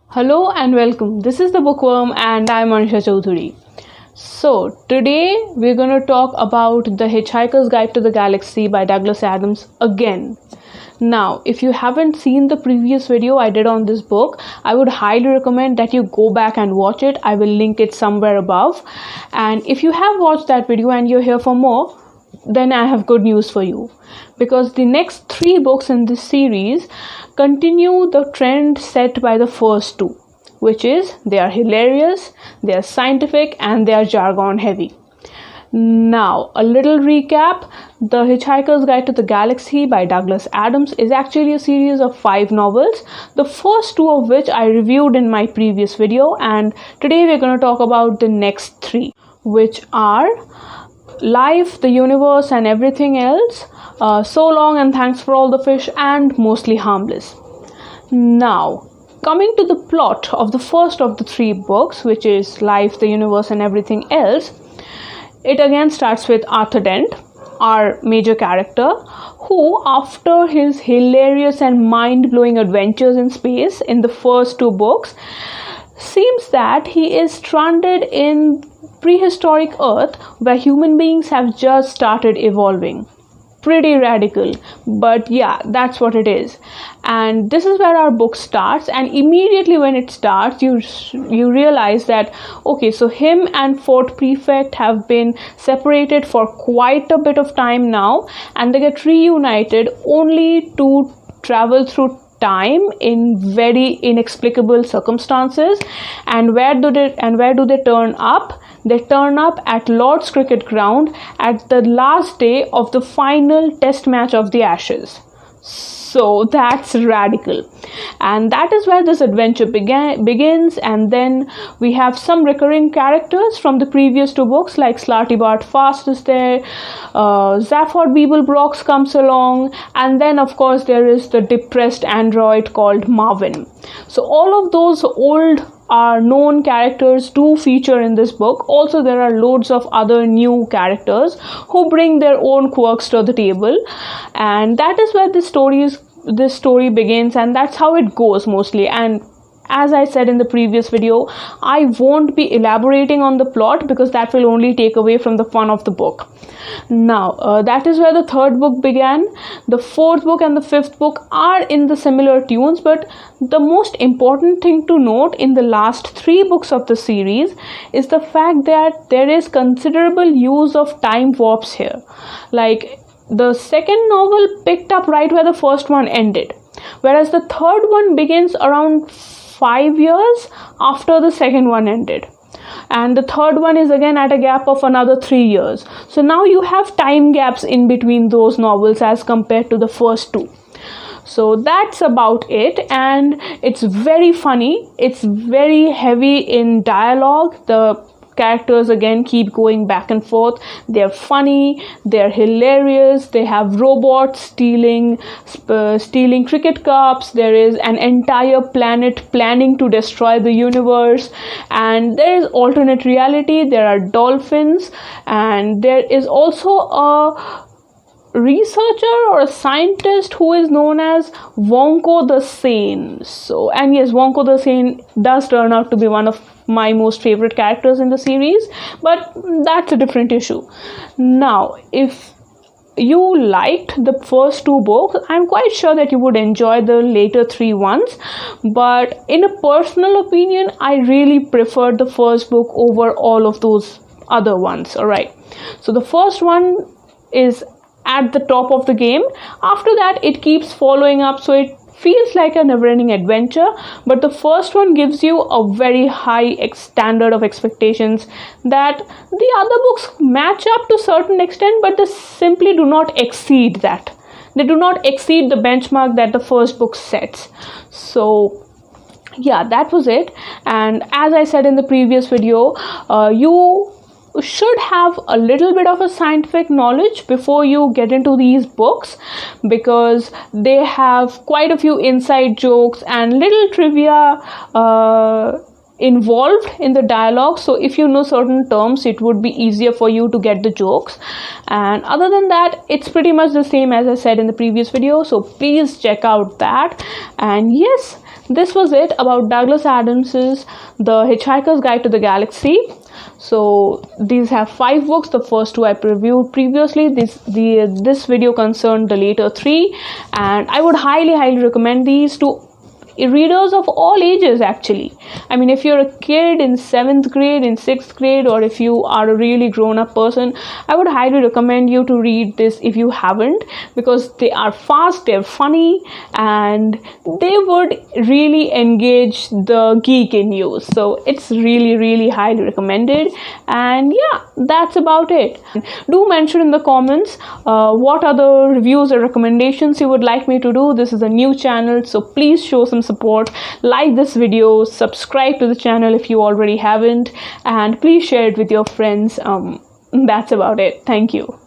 Hello and welcome. This is the Bookworm and I'm Anisha Chaudhary. So, today we're going to talk about The Hitchhiker's Guide to the Galaxy by Douglas Adams again. Now, if you haven't seen the previous video I did on this book, I would highly recommend that you go back and watch it. I will link it somewhere above. And if you have watched that video and you're here for more, then I have good news for you. Because the next 3 books in this series continue the trend set by the first 2, which is they are hilarious, they are scientific, and they are jargon heavy. Now, a little recap. The Hitchhiker's Guide to the Galaxy by Douglas Adams is actually a series of 5 novels, the first 2 of which I reviewed in my previous video, and today we're going to talk about the next 3, which are Life, the Universe, and Everything Else, So Long and Thanks for All the Fish, and Mostly Harmless. Now, coming to the plot of the first of the 3 books, which is Life, the Universe, and Everything Else, it again starts with Arthur Dent, our major character, who, after his hilarious and mind-blowing adventures in space in the first 2 books, seems that he is stranded in prehistoric Earth where human beings have just started evolving. Pretty radical, but yeah, that's what it is. And this is where our book starts, and immediately when it starts, you realize that okay, so him and Fort Prefect have been separated for quite a bit of time now, and they get reunited only to travel through time in very inexplicable circumstances. And where do they turn up? They turn up at Lord's Cricket Ground at the last day of the final test match of the Ashes. So that's radical. And that is where this adventure begins. And then we have some recurring characters from the previous 2 books, like Slarty Bart Fast is there, Zaphod Beeblebrox comes along, and then of course there is the depressed android called Marvin. So all of those old known characters do feature in this book. Also, there are loads of other new characters who bring their own quirks to the table, and that is where this story begins, and that's how it goes mostly. And as I said in the previous video, I won't be elaborating on the plot because that will only take away from the fun of the book. Now, that is where the 3rd book began. The 4th book and the 5th book are in the similar tunes, but the most important thing to note in the last 3 books of the series is the fact that there is considerable use of time warps here. Like, the 2nd novel picked up right where the first one ended, whereas the 3rd one begins around 5 years after the 2nd one ended, and the 3rd one is again at a gap of another 3 years. So now you have time gaps in between those novels as compared to the first 2. So that's about it, and it's very funny. It's very heavy in dialogue. The characters again keep going back and forth. They're funny, they're hilarious, they have robots stealing cricket cups, there is an entire planet planning to destroy the universe, and there is alternate reality, there are dolphins, and there is also a researcher or a scientist who is known as Wonko the Sane. So, and yes, Wonko the Sane does turn out to be one of my most favorite characters in the series, but that's a different issue. Now, if you liked the first 2 books, I'm quite sure that you would enjoy the later 3 ones, but in a personal opinion, I really preferred the first book over all of those other ones. Alright, so the first one is at the top of the game. After that, it keeps following up, so it feels like a never-ending adventure, but the first one gives you a very high standard of expectations that the other books match up to a certain extent, but they simply do not exceed that. They do not exceed the benchmark that the first book sets. So yeah, that was it. And as I said in the previous video, you should have a little bit of a scientific knowledge before you get into these books, because they have quite a few inside jokes and little trivia involved in the dialogue. So if you know certain terms, it would be easier for you to get the jokes. And other than that, it's pretty much the same as I said in the previous video, so please check out that. And yes, this was it about Douglas Adams's The Hitchhiker's Guide to the Galaxy. So these have 5 books. The first 2 I previewed previously. This video concerned the later 3, and I would highly recommend these to readers of all ages. Actually, I mean, if you're a kid in 7th grade, in 6th grade, or if you are a really grown-up person, I would highly recommend you to read this if you haven't, because they are fast, they're funny, and they would really engage the geek in you. So it's really highly recommended. And yeah, that's about it. Do mention in the comments what other reviews or recommendations you would like me to do. This is a new channel, so please show some support. Like this video, subscribe to the channel if you already haven't, and please share it with your friends. That's about it. Thank you.